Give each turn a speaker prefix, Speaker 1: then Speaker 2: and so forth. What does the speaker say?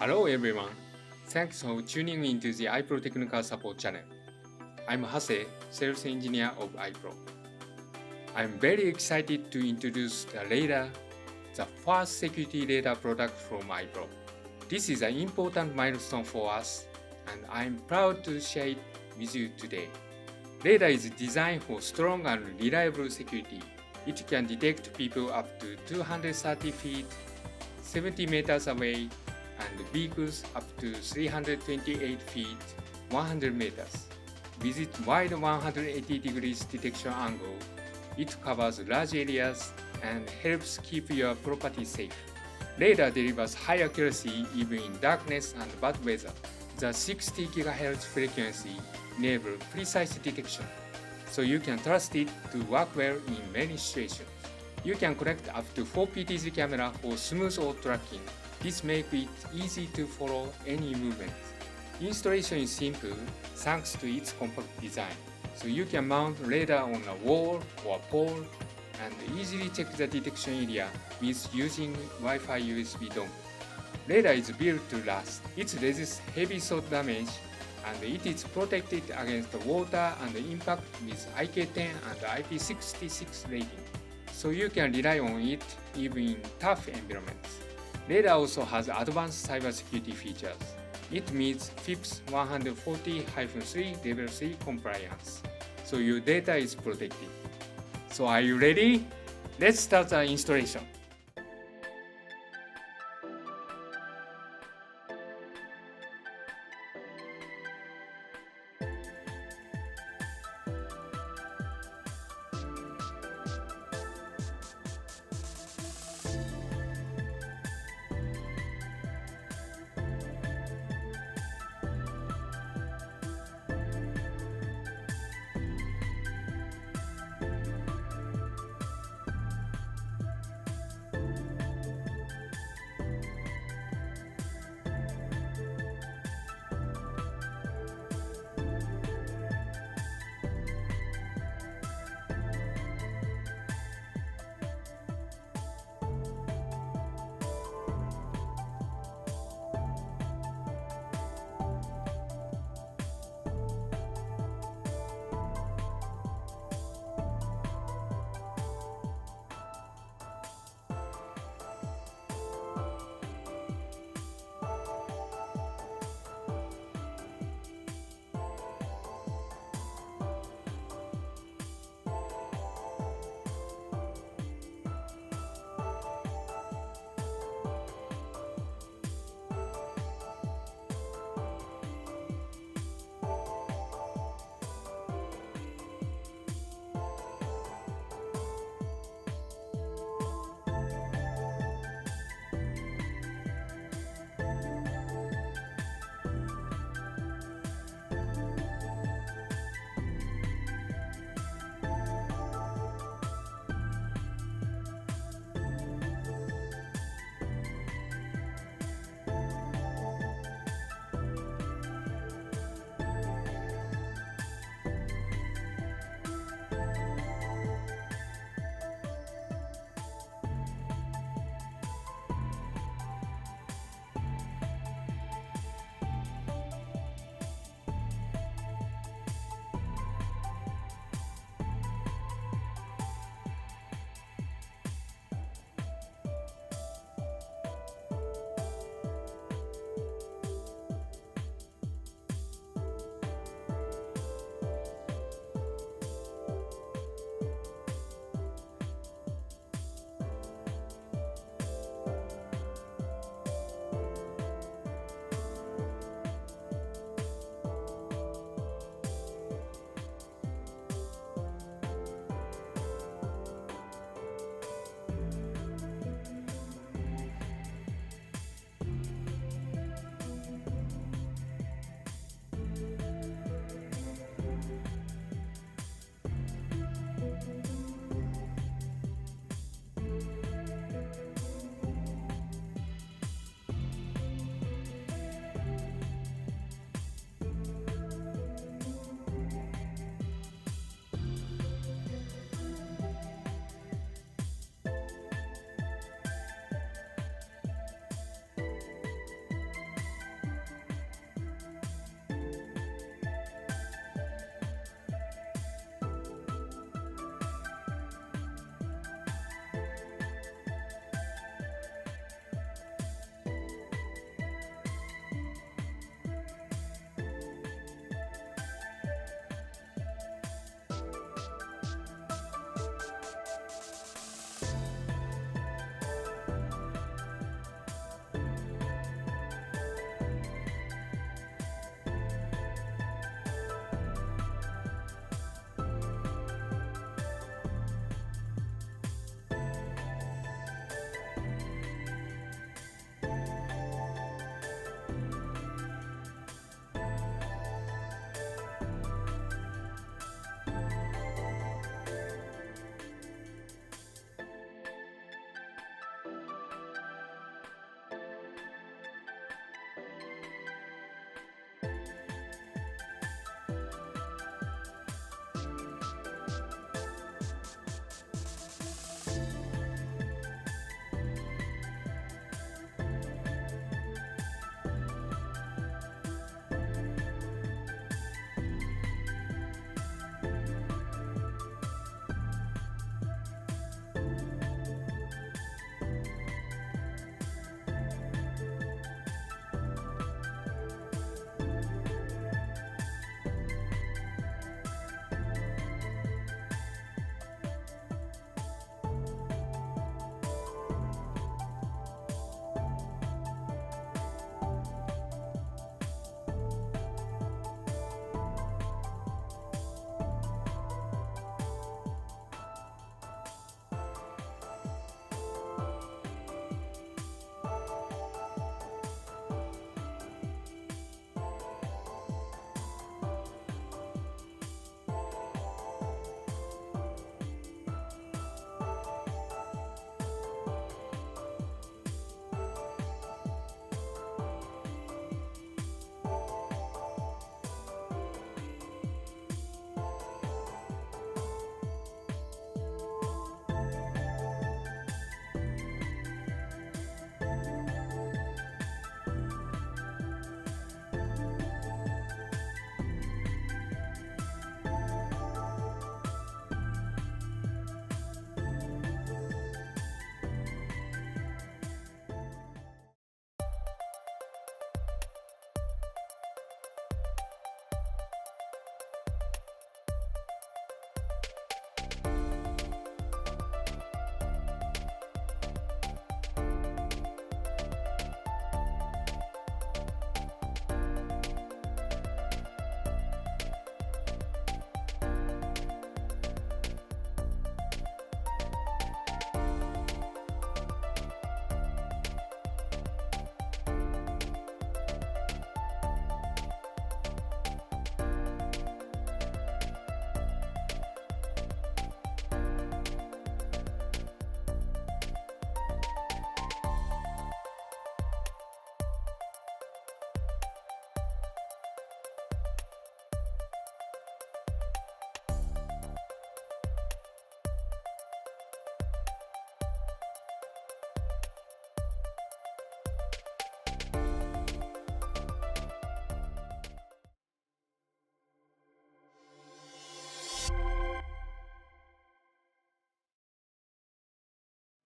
Speaker 1: Hello everyone. Thanks for tuning into the iPro Technical Support channel. I'm Hase, Sales Engineer of iPro. I'm very excited to introduce the radar, the first security radar product from iPro. This is an important milestone for us, and I'm proud to share it with you today. Radar is designed for strong and reliable security. It can detect people up to 230 feet, 70 meters away, and vehicles up to 328 feet, 100 meters. With its wide 180 degrees detection angle, it covers large areas and helps keep your property safe. Radar delivers high accuracy even in darkness and bad weather. The 60 GHz frequency enables precise detection, so you can trust it to work well in many situations. You can connect up to 4 PTZ camera for smooth auto tracking. This makes it easy to follow any movement. Installation is simple thanks to its compact design, so you can mount radar on a wall or pole and easily check the detection area with using Wi-Fi USB dongle. Radar is built to last. It resists heavy salt damage and it is protected against water and impact with IK10 and IP66 rating, so you can rely on it even in tough environments. Radar also has advanced cybersecurity features. It meets FIPS 140-3 Level 3 compliance, so your data is protected. So are you ready? Let's start the installation.